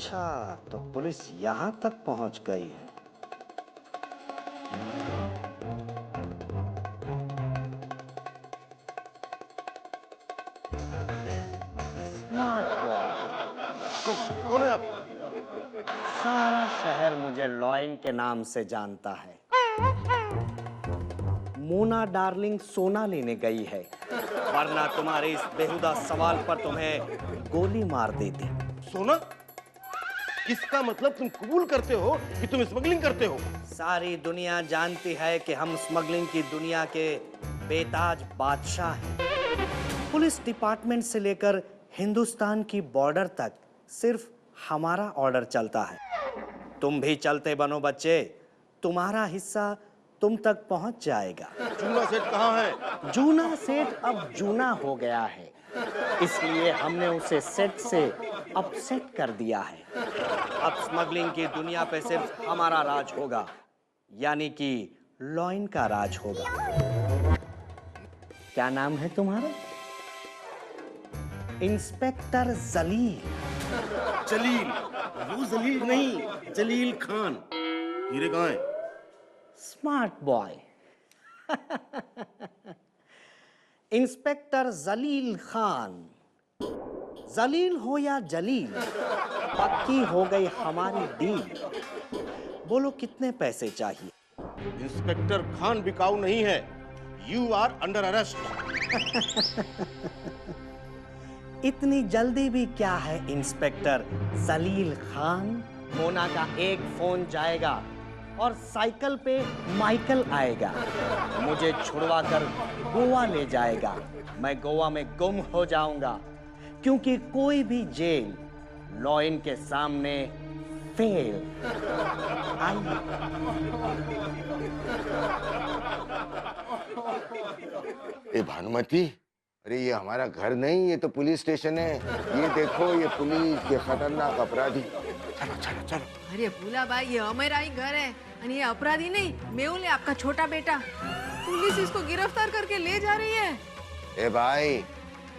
अच्छा, तो पुलिस यहाँ तक पहुँच गई है। कौन है आप? सारा शहर मुझे लॉयन के नाम से जानता है। मोना डार्लिंग सोना लेने गई है, वरना तुम्हारे इस बेहुदा सवाल पर तुम्हें गोली मार देती। सोना? इसका मतलब तुम कबूल करते हो कि तुम स्मगलिंग करते हो? सारी दुनिया जानती है कि हम स्मगलिंग की दुनिया के बेताज बादशाह हैं। पुलिस डिपार्टमेंट से लेकर हिंदुस्तान की बॉर्डर तक सिर्फ हमारा ऑर्डर चलता है। तुम भी चलते बनो बच्चे, तुम्हारा हिस्सा तुम तक पहुंच जाएगा। जूना सेठ कहाँ है? जूना सेठ अब जूना हो गया है, इसलिए हमने उसे सेट से अपसेट कर दिया है। अब स्मगलिंग की दुनिया पे सिर्फ हमारा राज होगा, यानी कि लॉयन का राज होगा। क्या नाम है तुम्हारा? इंस्पेक्टर जलील। जलील? वो जलील नहीं, जलील खान। हीरे कहाँ है? Smart boy. इंस्पेक्टर जलील खान। जलील हो या जलील, पक्की हो गई हमारी डील। बोलो कितने पैसे चाहिए? इंस्पेक्टर खान बिकाऊ नहीं है। You are under arrest. इतनी जल्दी भी क्या है इंस्पेक्टर जलील खान? मोना का एक फोन जाएगा और साइकिल पे माइकल आएगा, मुझे छुड़वा कर गोवा ले जाएगा। मैं गोवा में गुम हो जाऊंगा, क्योंकि कोई भी जेल लॉयन के सामने फेल। आइए। ए भानुमति, अरे ये हमारा घर नहीं, ये तो पुलिस स्टेशन है। ये देखो, ये पुलिस, ये खतरनाक अपराधी। चलो चलो चलो। अरे भूला भाई, ये हमारा ही घर है और ये अपराधी नहीं, मेहुल है, आपका छोटा बेटा। पुलिस इसको गिरफ्तार करके ले जा रही है। ए भाई,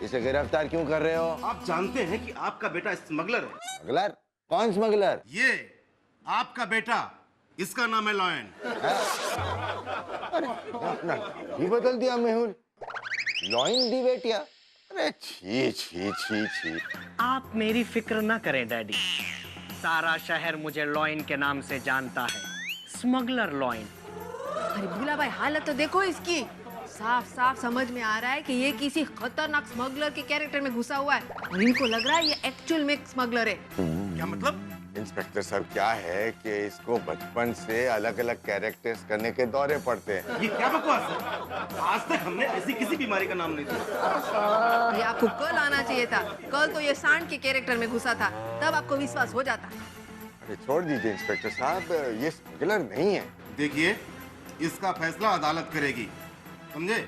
इसे गिरफ्तार क्यों कर रहे हो? आप जानते हैं कि आपका बेटा स्मगलर है। स्मगलर? कौन स्मगलर? ये आपका बेटा, इसका नाम है लॉयन। अरे अपना नाम ही बदल दिया मेहुल, लॉयन दी बेटिया। अरे छी छी छी छी। आप मेरी फिक्र ना करें डैडी, सारा शहर मुझे लॉयन के नाम से जानता है, स्मगलर लॉयन। अरे भूला भाई, हालत तो देखो इसकी। साफ साफ समझ में आ रहा है कि ये किसी खतरनाक स्मगलर के कैरेक्टर में घुसा हुआ है और इनको लग रहा है ये एक्चुअल में स्मगलर है। क्या मतलब? इंस्पेक्टर साहब, क्या है कि इसको बचपन से अलग अलग कैरेक्टर्स करने के दौरे पड़ते हैं। ये क्या बकवास है? आज तक हमने ऐसी किसी बीमारी का नाम नहीं सुना। ये आपको कल आना चाहिए था। कल तो ये सांड के कैरेक्टर में घुसा था, तब आपको विश्वास हो जाता। अरे छोड़ दीजिए इंस्पेक्टर साहब, ये स्मगलर नहीं है। देखिए, इसका फैसला अदालत करेगी, समझे?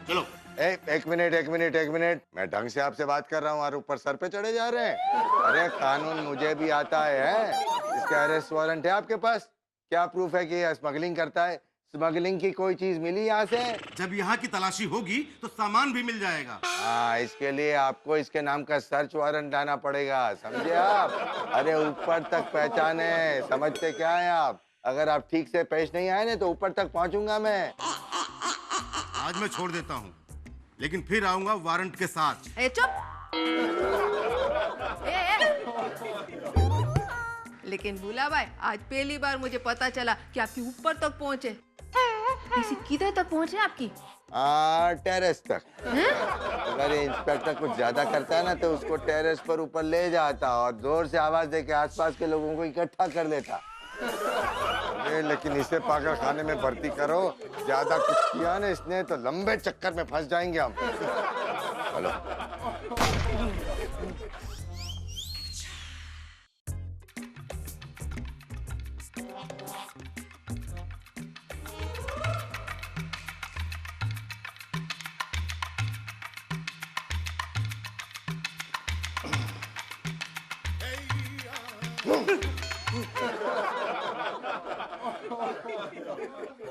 चलो। एक मिनट, मैं ढंग से आपसे बात कर रहा हूँ और ऊपर सर पे चढ़े जा रहे हैं। अरे कानून मुझे भी आता है। इसका अरेस्ट वारंट है आपके पास? क्या प्रूफ है कि ये स्मगलिंग करता है? स्मगलिंग की कोई चीज मिली यहाँ से? जब यहाँ की तलाशी होगी तो सामान भी मिल जाएगा। हाँ, इसके लिए आपको इसके नाम का सर्च वारंट लाना पड़ेगा, समझे आप? अरे ऊपर तक पहचान है, समझते क्या है आप? अगर आप ठीक से पेश नहीं आए ना तो ऊपर तक पहुंचूंगा मैं। आज मैं छोड़ देता हूँ, लेकिन फिर आऊंगा वारंट के साथ। ए चुप। लेकिन भूला भाई, आज पहली बार मुझे पता चला कि आपकी ऊपर तक पहुंचे। किसी किधर तक पहुंचे आपकी? टेरेस तक। अगर ये इंस्पेक्टर कुछ ज्यादा करता है ना तो उसको टेरेस पर ऊपर ले जाता और जोर से आवाज देके आसपास के लोगों को इकट्ठा कर लेता। लेकिन इसे पागल खाने में भर्ती करो, ज्यादा कुछ किया ना इसने तो लंबे चक्कर में फंस जाएंगे हम। चलो।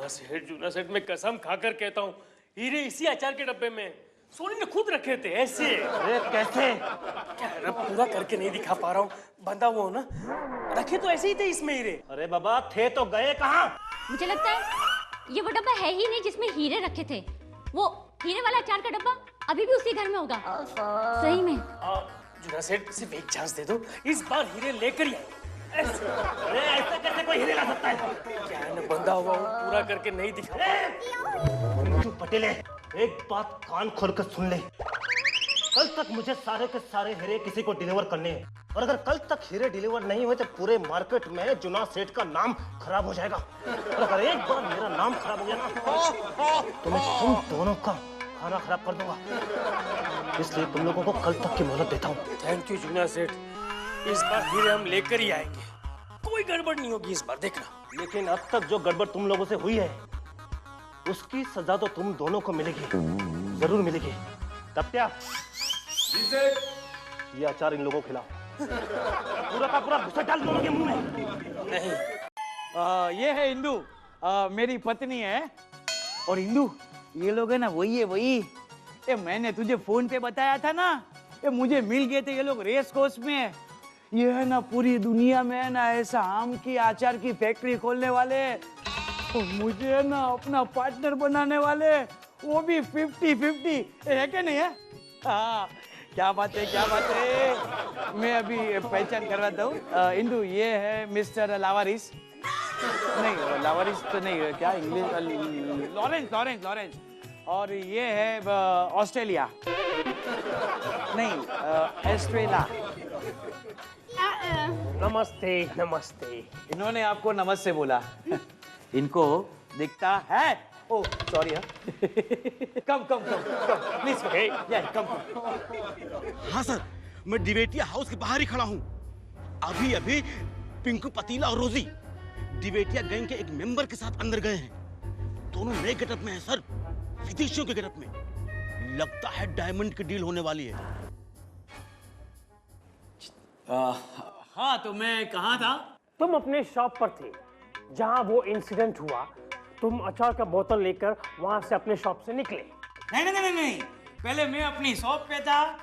सेठ, जूना सेठ, मैं कसम खाकर कहता हूँ, हीरे इसी अचार के डब्बे में। सोनी ने खुद रखे थे ऐसे। अरे कैसे? क्या है ना, पूरा करके नहीं दिखा पा रहा हूँ, बंधा हुआ हूँ ना। रखे तो ऐसे ही थे इसमें हीरे। अरे बाबा थे तो गए कहाँ? मुझे लगता है ये वो डब्बा है ही नहीं जिसमें हीरे रखे थे। वो हीरे वाला अचार का डब्बा अभी भी उसी घर में होगा। सही में। जुना सेठ सिर्फ एक चांस दे दो, इस बार हीरे लेकर ही आए। अरे ऐसा कैसे कोई हीरे ला सकता है? क्या है ना, बंधा हुआ हूँ, पूरा करके नहीं दिखा पा रहा। तू पटेले, एक बात कान खोल कर सुन ले। कल तक मुझे सारे के सारे हीरे किसी को डिलीवर करने हैं, और अगर कल तक हीरे डिलीवर नहीं हुए तो पूरे मार्केट में जुना सेठ का नाम खराब हो जाएगा। और अगर एक बार मेरा नाम खराब हो गया ना तो मैं तुम दोनों का खाना खराब कर दूंगा। इसलिए तुम लोगों को कल तक की मोहलत देता हूँ। थैंक यू जुना सेठ, इस बार हीरे हम लेकर ही आएंगे। कोई गड़बड़ नहीं होगी इस बार, देखना। लेकिन अब तक जो गड़बड़ तुम लोगों से हुई है उसकी सजा तो तुम दोनों को मिलेगी, जरूर मिलेगी। तब क्या ये अचार इन लोगों को खिलाओ, पूरा का पूरा घुसा डाल दोनों के मुंह में। नहीं, ये है इंदु, मेरी पत्नी है। और इंदु, ये लोग है ना वही है वही। ये मैंने तुझे फोन पे बताया था ना, ये मुझे मिल गए थे ये लोग रेस कोर्स में। ये है ना पूरी दुनिया में है ना ऐसा आम की अचार की फैक्ट्री खोलने वाले, और मुझे है ना अपना पार्टनर बनाने वाले, वो भी 50-50 है क्या नहीं है? हाँ, क्या बात है क्या बात है। मैं अभी पहचान करवाता हूँ। इंदु, ये है मिस्टर लावारिस। नहीं लावारिस तो नहीं, क्या इंग्लिश, लॉरेंस। और ये है ऑस्ट्रेलिया, नहीं ऑस्ट्रेलिया। नमस्ते नमस्ते। इन्होंने आपको नमस्ते बोला। इनको दिखता है। ओ सॉरी। Come please come. हाँ सर, मैं डिवेटिया हाउस के बाहर ही खड़ा हूँ। अभी पिंकू, पतीला और रोजी डिवेटिया गैंग के एक मेंबर के साथ अंदर गए हैं। दोनों नए गेटअप में हैं सर, विदेशियों के गेटअप में। लगता है डायमंड की डील होने वाली है। हाँ, तो मैं कहाँ था? तुम अपने शॉप पर थे जहां वो इंसिडेंट हुआ। तुम अचार का बोतल लेकर वहां से अपने शॉप से निकले। नहीं, पहले मैं अपनी शॉप पे था,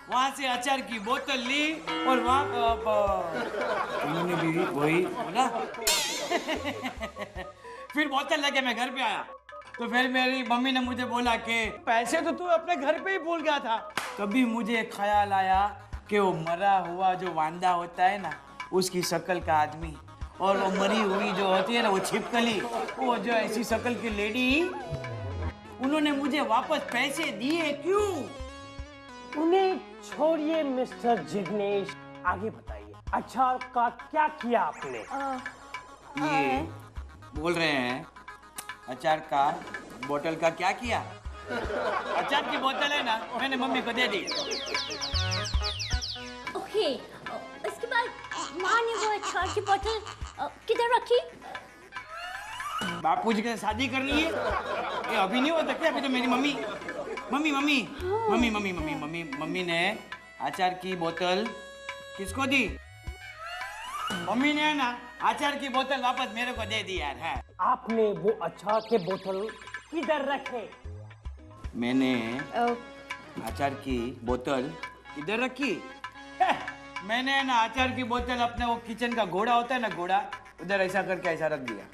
वहां से अचार की बोतल ली और वहां उन्होंने भी वही बोला। फिर बोतल लेके मैं घर पे आया, तो फिर मेरी मम्मी ने मुझे बोला कि पैसे तो तू अपने घर पे ही भूल गया था। तभी मुझे ख्याल आया कि वो मरा हुआ जो वांदा होता है ना, उसकी शक्ल का आदमी, और वो मरी हुई जो होती है ना वो छिपकली, वो जो ऐसी शक्ल की लेडी, उन्होंने मुझे वापस पैसे दिए क्यों? उन्हें छोड़िए मिस्टर जिग्नेश, आगे बताइए अचार का क्या किया आपने? ये बोल रहे हैं अचार का बोतल का क्या किया? अचार की बोतल है ना, मैंने मम्मी को दे दी। ओके, इसके बाद माँ ने वो अचार की बोतल किधर रखी? बापूजी के साथ शादी करनी है, ये अभी नहीं होता क्या? अभी तो मेरी मम्मी ने अचार की बोतल किसको दी? मम्मी ने ना अचार की बोतल वापस मेरे को दे दी यार। है, आपने वो अचार के बोतल किधर रखे? मैंने अचार की बोतल इधर रखी। मैंने ना अचार की बोतल अपने वो किचन का घोड़ा होता है ना, घोड़ा, उधर ऐसा करके ऐसा रख दिया।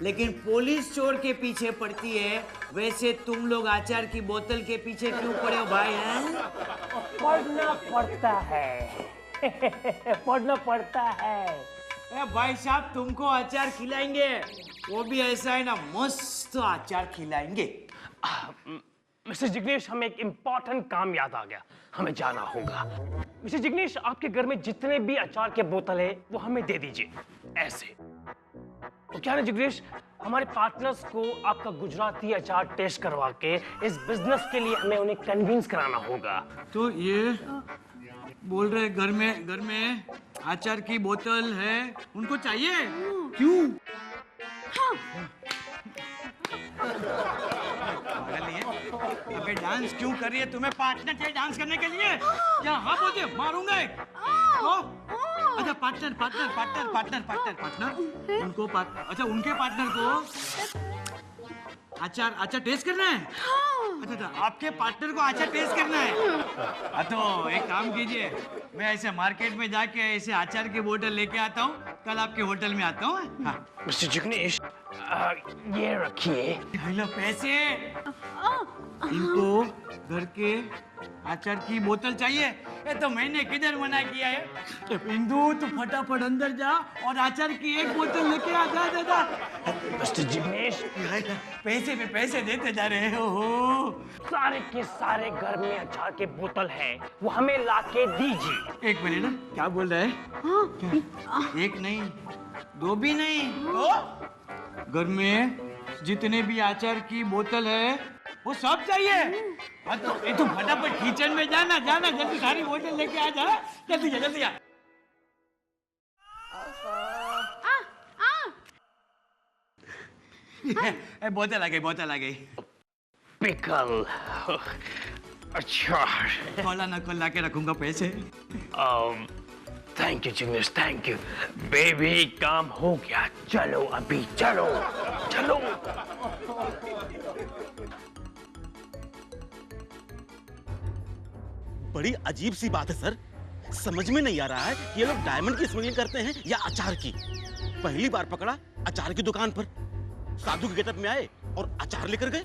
लेकिन पुलिस चोर के पीछे पड़ती है, वैसे तुम लोग अचार की बोतल के पीछे क्यों पड़े हो भाई? हैं? पढ़ना पड़ता है। पढ़ना पड़ता है। ए भाई साहब, तुमको अचार खिलाएंगे, वो भी ऐसा है ना मस्त अचार खिलाएंगे। मिस्टर जिग्नेश, हमें एक इम्पोर्टेंट काम याद आ गया, हमें जाना होगा। मिस्टर जिग्नेश, आपके घर में जितने भी अचार के बोतल है वो हमें दे दीजिए। ऐसे तो क्या है जिग्नेश, हमारे पार्टनर्स को आपका गुजराती अचार टेस्ट करवा के इस बिजनेस के लिए हमें उन्हें कन्विंस कराना होगा। तो ये बोल रहे घर में अचार की बोतल है, उनको चाहिए? क्यों? अबे डांस क्यों कर रही है? तुम्हें पार्टनर चाहिए डांस करने के लिए? क्या हाँ बोलते मारूंगा? अच्छा पार्टनर उनको अच्छा उनके पार्टनर को अचार टेस्ट करना है? अच्छा, आपके पार्टनर को अचार टेस्ट करना है। हाँ तो एक काम कीजिए, मैं ऐसे मार्केट में जाके ऐसे अचार की बोतल लेके आता हूँ, कल आपके होटल में आता हूँ। हाँ। मिस्टर जिग्नेश, ये रखिए। हेलो पैसे। इनको घर के अचार की बोतल चाहिए। ये तो मैंने किधर मना किया है। इंदू तू फटाफट अंदर जा और अचार की एक बोतल लेके आ जा। दादा मिस्टर जिग्नेश, पैसे पे पैसे देते जा रहे हो। सारे के सारे घर में अचार के बोतल है, वो हमें लाके दीजिए। एक मिनट, क्या बोल रहा है? एक नहीं, दो भी नहीं, तो घर में जितने भी अचार की बोतल है वो सब चाहिए। हाँ तो ये तो फटाफट किचन में जाना जल्दी सारी बोतल लेके आ जा। जल्दी जा। बोतल आ गई। पिकल, अचार। खोला ना खोला के रखूंगा पैसे। Thank you Jignesh, thank you. Baby काम हो गया, चलो अभी चलो। बड़ी अजीब सी बात है सर, समझ में नहीं आ रहा है कि ये लोग डायमंड की स्मगलिंग करते हैं या अचार की। पहली बार पकड़ा अचार की दुकान पर, साधु के गेटअप में आए और अचार लेकर गए,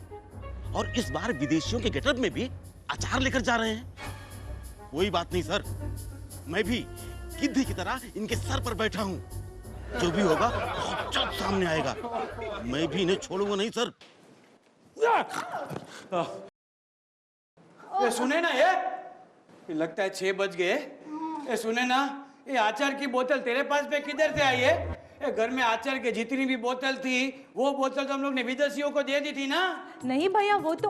और इस बार विदेशियों के गेटअप में भी अचार लेकर जा रहे हैं। कोई बात नहीं सर, मैं भी गिद्ध की तरह इनके सर पर बैठा हूं। जो भी होगा बहुत जल्द सामने आएगा। मैं भी इन्हें छोड़ूंगा नहीं सर। ये सुने ना, ये लगता है 6 बज गए। ये सुने ना, ये अचार की बोतल तेरे पास पे किधर से आई है? ये घर में अचार की जितनी भी बोतल थी, वो बोतल तो हम लोग ने विदेशियों को दे दी थी ना। नहीं भैया, वो तो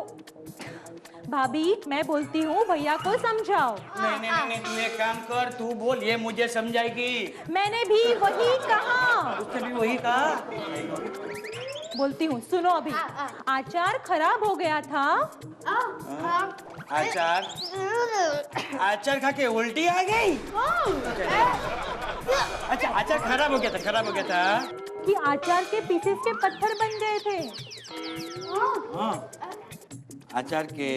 भाभी मैं बोलती हूँ, भैया को समझाओ। नहीं, तू एक काम कर, तू बोल, ये मुझे समझाएगी। मैंने भी वही कहा। उसने भी वही कहा। बोलती हूँ, सुनो अभी। अचार खराब हो गया था। अचार खा के उल्टी आ गई। अच्छा, अचार खराब हो गया था कि अचार के पीसेस के पत्थर बन गए थे। हाँ, अचार के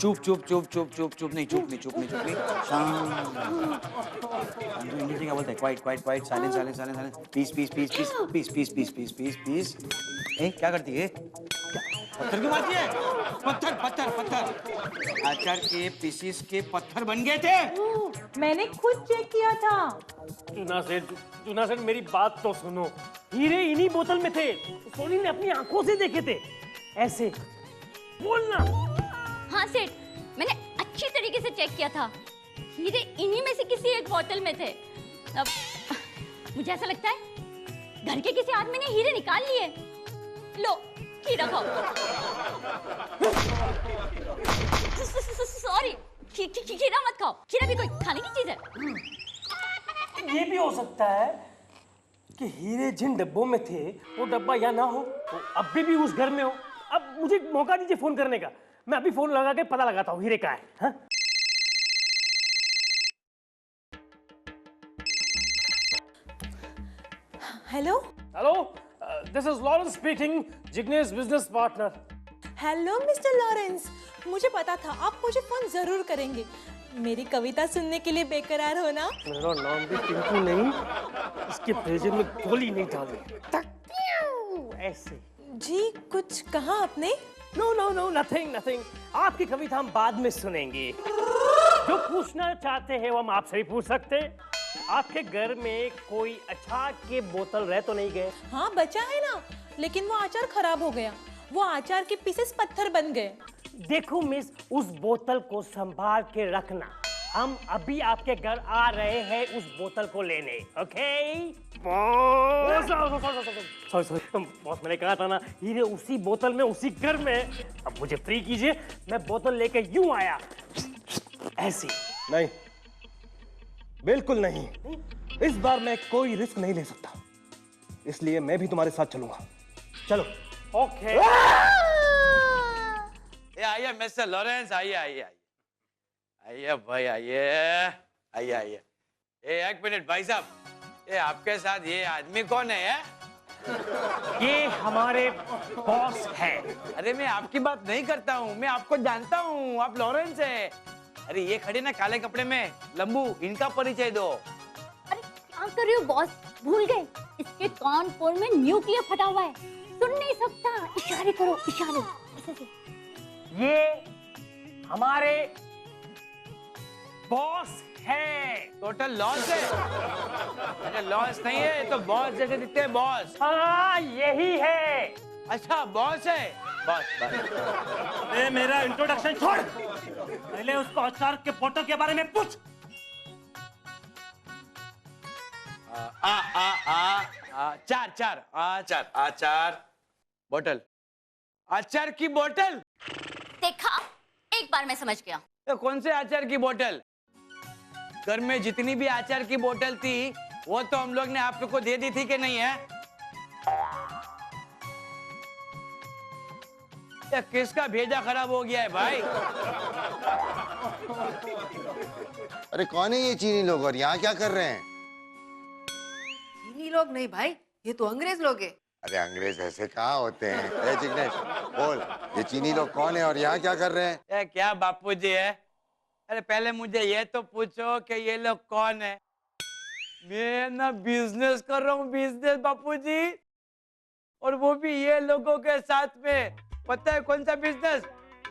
चुप नहीं इंग्लिश क्या बोलते हैं? Quiet silence peace. क्या करती है? पत्थर क्यों मारती है? पत्थर। अचार के पीसेस के पत्थर बन गए थे। मैंने खुद चेक किया था। जूना सेठ, मेरी बात तो सुनो। हीरे इन्हीं बोतल में थे, सोनी ने अपनी आंखों से देखे थे। ऐसे बोलना। हाँ सेठ, मैंने अच्छी तरीके से चेक किया था। हीरे इन्हीं में से किसी एक बोतल में थे। अब मुझे ऐसा लगता है घर के किसी आदमी ने हीरे निकाल लिए। लो, हीरा खाओ। सॉरी, खीरा मत खाओ। खीरा भी कोई खाने की चीज है। ये भी हो सकता है कि हीरे जिन डब्बों में थे वो डब्बा या ना हो, वो अभी भी उस घर में हो। अब मुझे मौका दीजिए फोन करने का, मैं अभी फोन लगा के पता लगाता हूँ हीरे का है। हाँ? Hello, this is Lawrence speaking, Jignesh business partner. Hello mister Lawrence, मुझे पता था आप मुझे फोन जरूर करेंगे। मेरी कविता सुनने के लिए बेकरार हो ना? मेरा नाम भी टिंकू नहीं, इसके भेजे में गोली नहीं डालनी। ऐसे जी, कुछ कहा आपने? No, nothing. आपकी कविता हम बाद में सुनेंगे। जो पूछना चाहते हैं वो हम आपसे भी पूछ सकते हैं। आपके घर में कोई अचार के बोतल रह तो नहीं गए? हाँ, बचा है ना, लेकिन वो अचार खराब हो गया। वो अचार के पीसेस पत्थर बन गए। देखो मिस, उस बोतल को संभाल के रखना। हम अभी आपके घर आ रहे हैं उस बोतल को लेने। ओके? सॉरी बॉस, मैंने कहा था ना हीरे उसी बोतल में उसी घर में। अब मुझे फ्री कीजिए, मैं बोतल लेके यूं आया ऐसी। नहीं, बिल्कुल नहीं। इस बार मैं कोई रिस्क नहीं ले सकता, इसलिए मैं भी तुम्हारे साथ चलूंगा। चलो। ओके। आइए मिस्टर लॉरेंस, आइए भाई, आइए। एक मिनट भाई साहब, ये आपके साथ ये आदमी कौन है? ये हमारे बॉस है। अरे मैं आपकी बात नहीं करता हूँ, मैं आपको जानता हूँ, आप लॉरेंस है। अरे ये खड़े ना काले कपड़े में, लंबू, इनका परिचय दो। अरे क्या कर रहे हो बॉस, भूल गए इसके कानपुर में न्यूक्लियर फटा हुआ है, सुन नहीं सकता। इशारे करो, इशारे ऐसे से। ये हमारे बॉस है। टोटल लॉस है। अरे लॉस नहीं है तो बॉस जैसे दिखते हैं, बॉस। हाँ यही है। अच्छा बॉस है, बॉस। ए, मेरा इंट्रोडक्शन छोड़, पहले उसको अचार के बोतल के बारे में पूछ। आचार बोतल, आचार की बोतल। देखा, एक बार मैं समझ गया। तो कौन से आचार की बोतल? घर में जितनी भी आचार की बोतल थी वो तो हम लोग ने आप लोग को दे दी थी कि नहीं है? ये किसका भेजा खराब हो गया है भाई? अरे कौन है ये चीनी लोग और यहाँ क्या कर रहे हैं? चीनी लोग नहीं भाई, ये तो अंग्रेज लोग हैं। अरे अंग्रेज ऐसे कहाँ होते हैं? ए जिग्नेश बोल, ये चीनी लोग कौन है और यहाँ क्या कर रहे हैं? ये क्या बापूजी है? अरे पहले मुझे ये तो पूछो कि ये लोग कौन है? मैं ना बिजनेस कर रहा हूँ, बिजनेस बापूजी, और वो भी ये लोगों के साथ में। पता है कौन सा बिजनेस?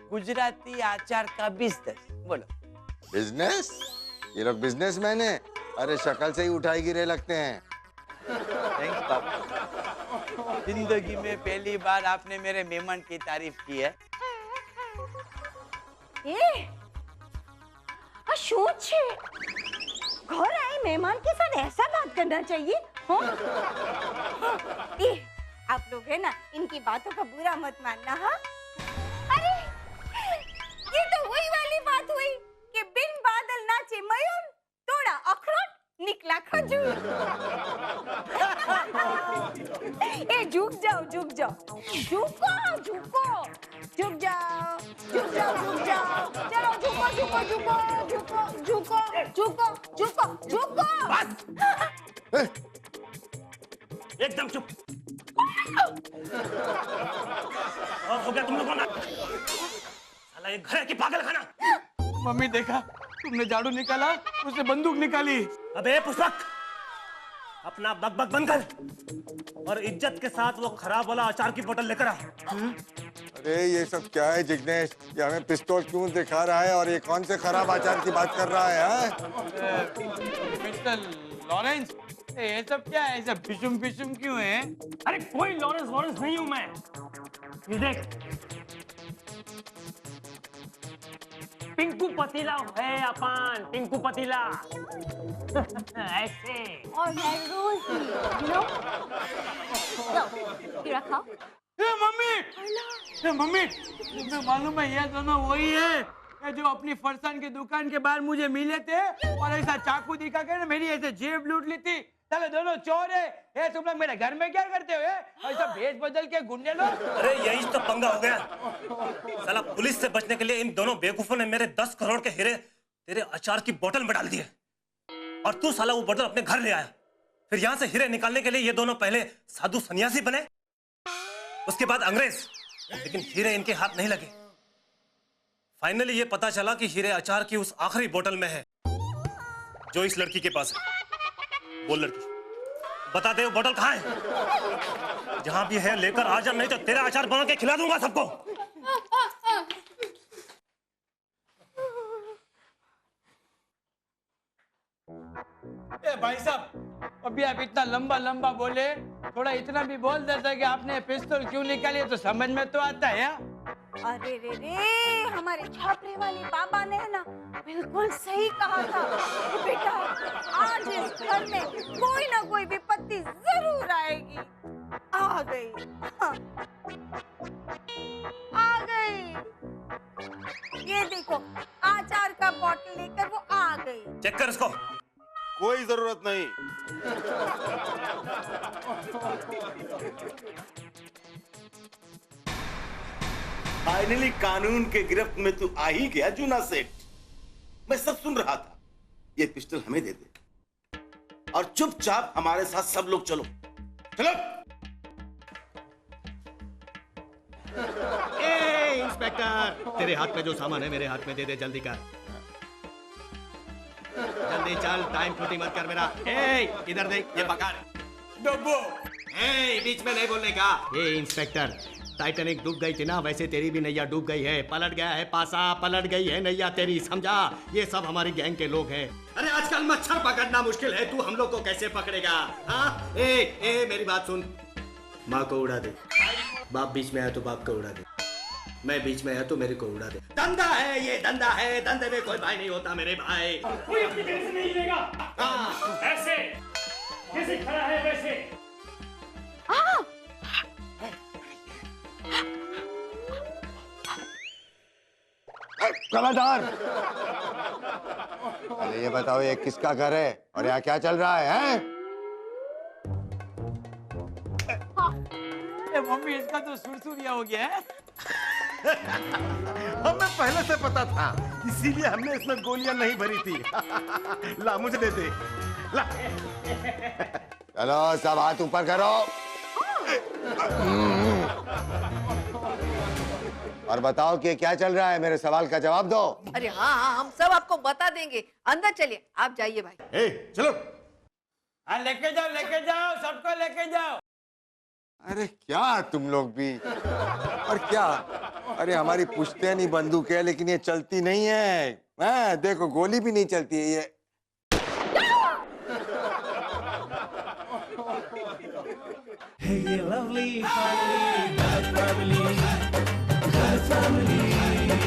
गुजराती आचार का बिजनेस। बोलो। बिजनेस? ये लोग बिजनेसमैन है? अरे शक्ल से ही उठाई गिरे लगते हैं। थैंक्स बापू, जिंदगी में पहली बार आपने मेरे मेहमान की तारीफ की है। શું છે ઘર આઈ મહેમાન के साथ ऐसा बात करना चाहिए हाँ? आप लोग है ना इनकी बातों का बुरा मत मानना। हाँ अरे ये तो वही वाली बात हुई कि बिन बादल नाचे मयूर, तोड़ा अखरोट निकला खजूर। ए झुक जाओ झुक जाओ, झुको झुको, झुक जाओ झुक जाओ झुक जाओ, चलो झुको झुको झुको झुको झुको झुको झुको झुको। एकदम चुप। और हो गया तुम लोगों ना? साला ये घर है कि पागल खाना? मम्मी देखा, तुमने झाड़ू निकाला, उसने बंदूक निकाली। अबे पुष्पक, अपना बकबक बंद कर और इज्जत के साथ वो खराब वाला अचार की बोतल लेकर आ। अरे ये सब क्या है जिग्नेश? ये हमें पिस्तौल क्यों दिखा रहा है और ये कौन से खराब आचार की बात कर रहा है? मिस्टर लॉरेंस, ये सब क्या है? सब फिशुम फिशुम क्यों है? अरे कोई लॉरेंस वॉरेंस नहीं हूं मैं। ये देख, पिंकू पतीला है अपन, पिंकू पतीला। ऐसे। और मैं रोजी, you know? लो, ये रखा। मम्मी, तुम्हें मालूम है ये दोनों वही है ये जो अपनी फरसान की दुकान के बाहर मुझे मिले थे और ऐसा चाकू दिखा कर मेरी ऐसे जेब लूट ली थी। चलो दोनों चोर है। ये तुम लोग मेरे घर में क्या करते हो? ऐसा भेष बदल के गुंडे लोग। अरे यही तो पंगा हो गया। साला पुलिस से बचने के लिए इन दोनों बेवकूफों ने मेरे 10 करोड़ के हीरे तेरे अचार की बोतल में डाल दिए और तू साला वो बोतल अपने घर ले आया। फिर यहाँ से हीरे निकालने के लिए ये दोनों पहले साधु सन्यासी बने, उसके बाद अंग्रेज, लेकिन हीरे इनके हाथ नहीं लगे। फाइनली ये पता चला कि हीरे अचार की उस आखिरी बोतल में है जो इस लड़की के पास है। बोल लड़की, बता दे वो बोतल कहाँ है? जहां भी है लेकर आ जा, नहीं तो तेरा अचार बना के खिला दूंगा सबको। ए भाई साहब, अभी आप इतना लंबा लंबा बोले, थोड़ा इतना भी बोल देता कि आपने पिस्तौल क्यों निकाली तो समझ में तो आता है। अरे रे रे, हमारे छापरे वाले बाबा ने ना बिल्कुल सही कहा था कि बेटा आज इस घर में कोई ना कोई विपत्ति जरूर आएगी। आ गई, हाँ, आ गई। ये देखो आचार का बॉटल लेकर वो आ गई। चेक कर इसको। कोई जरूरत नहीं। फाइनली कानून के गिरफ्त में तू आ ही गया जूना सेठ। मैं सब सुन रहा था। ये पिस्टल हमें दे दे और चुपचाप हमारे साथ सब लोग चलो। चलो। ए इंस्पेक्टर, तेरे हाथ में जो सामान है मेरे हाथ में दे दे, जल्दी कर, जल्दी चल, टाइम खोटी मत कर मेरा। ए इधर देख, ये पकड़ डब्बो। ए बीच में नहीं बोलने का। ए इंस्पेक्टर, टाइटैनिक डूब गई थी ना, वैसे तेरी भी नैया डूब गई है, पलट गया है पासा, पलट गई है नैया तेरी, समझा? ये सब हमारी गैंग के लोग हैं। अरे आजकल मच्छर पकड़ना मुश्किल है, तू हम लोग को कैसे पकड़ेगा? हाँ ए मेरी बात सुन, माँ को उड़ा दे, बाप बीच में आया तो बाप को उड़ा दे, मैं बीच में आया तो मेरे को उड़ा दे। धंधा है ये, धंधा है, धंधे में कोई भाई नहीं होता मेरे भाई। कोई अपनी जगह से नहीं हिलेगा। हाँ ऐसे जैसे खड़ा है वैसे। कलादार, अरे ये बताओ ये किसका घर है और यहाँ क्या चल रहा है, हैं? मम्मी इसका तो सुरसुरिया हो गया है। हमें पहले से पता था, इसीलिए हमने इसमें गोलियां नहीं भरी थी। ला मुझे दे दे, ला। चलो सब हाथ ऊपर करो। और बताओ कि क्या चल रहा है, मेरे सवाल का जवाब दो। अरे हाँ हाँ, हम सब आपको बता देंगे, अंदर चलिए, आप जाइए भाई। चलो। हाँ लेके जाओ, सबको लेके जाओ। अरे क्या तुम लोग भी, और क्या, अरे हमारी पुश्तैनी बंदूक है लेकिन ये चलती नहीं है, देखो गोली भी नहीं चलती है ये। Hey, you lovely family, God family, God family.